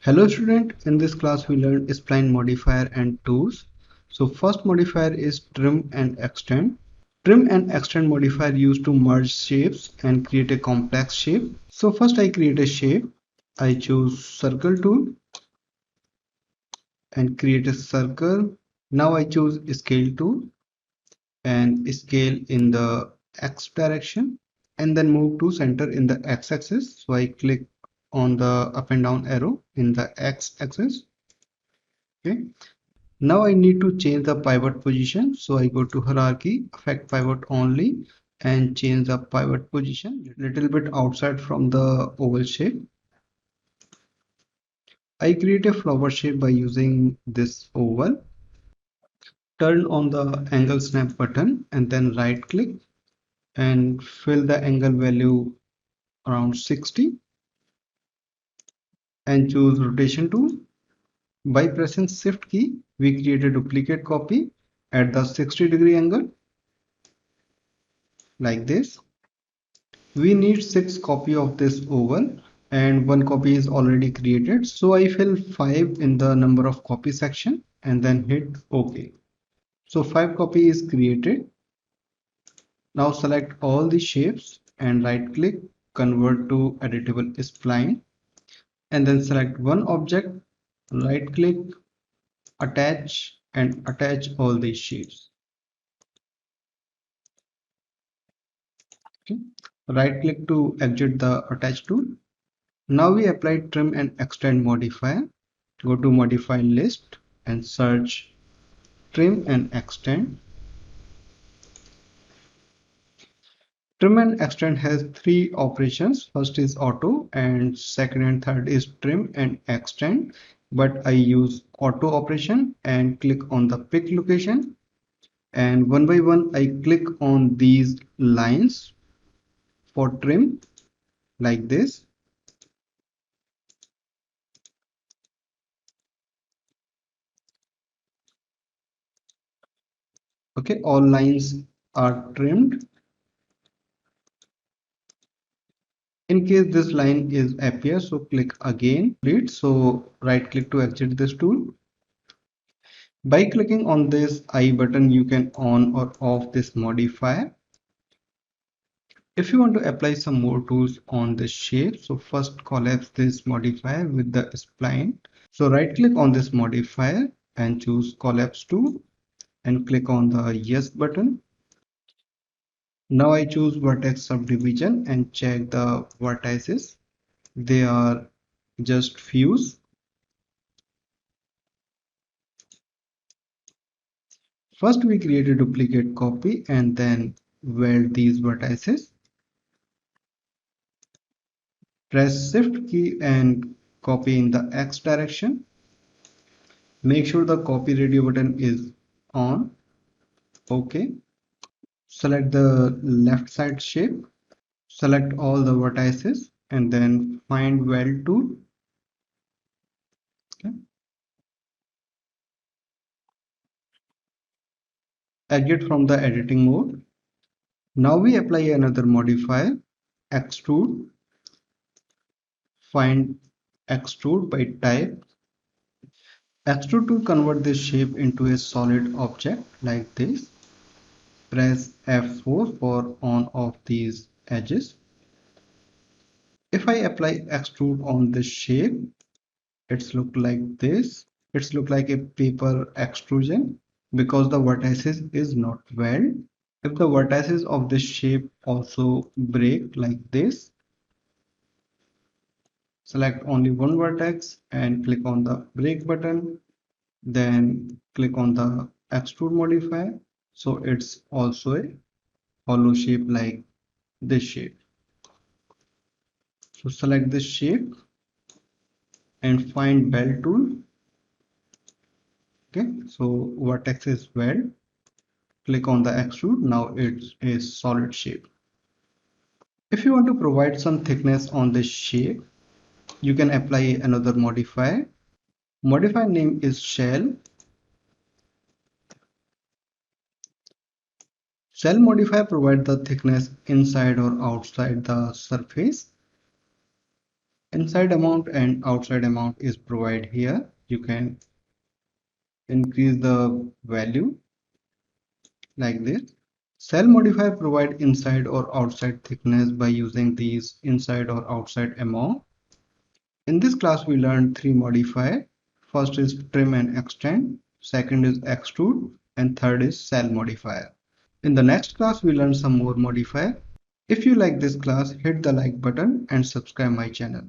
Hello student, in this class we learned spline modifier and tools. So first modifier is trim and extend. Trim and extend modifier used to merge shapes and create a complex shape. So first I create a shape. I choose circle tool and create a circle. Now I choose scale tool and scale in the X direction and then move to center in the X axis. So I click on the up and down arrow in the X axis. Okay. Now I need to change the pivot position. So I go to hierarchy, affect pivot only, and change the pivot position a little bit outside from the oval shape. I create a flower shape by using this oval. Turn on the angle snap button and then right click and fill the angle value around 60 and choose rotation tool. By pressing shift key, we create a duplicate copy at the 60-degree angle like this. We need 6 copy of this oval and 1 copy is already created. So I fill 5 in the number of copy section and then hit OK. So 5 copy is created. Now select all the shapes and right click, convert to editable spline and then select one object, right click, attach and attach all these shapes. Okay. Right click to exit the attach tool. Now we apply trim and extend modifier. Go to modify list and search trim and extend. Trim and extend has 3 operations. First is auto and second and third is trim and extend. But I use auto operation and click on the pick location. And one by one I click on these lines for trim like this. Okay, all lines are trimmed. In case this line is appear, so click again. So right click to exit this tool. By clicking on this I button, you can on or off this modifier. If you want to apply some more tools on this shape, so first collapse this modifier with the spline. So right click on this modifier and choose collapse tool and click on the yes button. Now I choose vertex subdivision and check the vertices. They are just fuse. First we create a duplicate copy and then weld these vertices. Press shift key and copy in the X direction. Make sure the copy radio button is on. OK. Select the left side shape. Select all the vertices and then find weld tool. Okay. Exit from the editing mode. Now we apply another modifier, extrude. Find extrude by type. Extrude to convert this shape into a solid object like this. Press F4 for on off these edges. If I apply extrude on this shape, it's look like this. It's look like a paper extrusion because the vertices is not weld. If the vertices of this shape also break like this, select only one vertex and click on the break button. Then click on the extrude modifier. So it's also a hollow shape like this shape. So select this shape and find weld tool. Okay, so vertex is weld. Click on the extrude. Now it's a solid shape. If you want to provide some thickness on this shape, you can apply another modifier. Modifier name is shell. Shell modifier provides the thickness inside or outside the surface. Inside amount and outside amount is provided here. You can increase the value like this. Cell modifier provide inside or outside thickness by using these inside or outside amount. In this class we learned three modifier. First is trim and extend, second is extrude, and third is cell modifier. In the next class we learn some more modifier. If you like this class, hit the like button and subscribe my channel.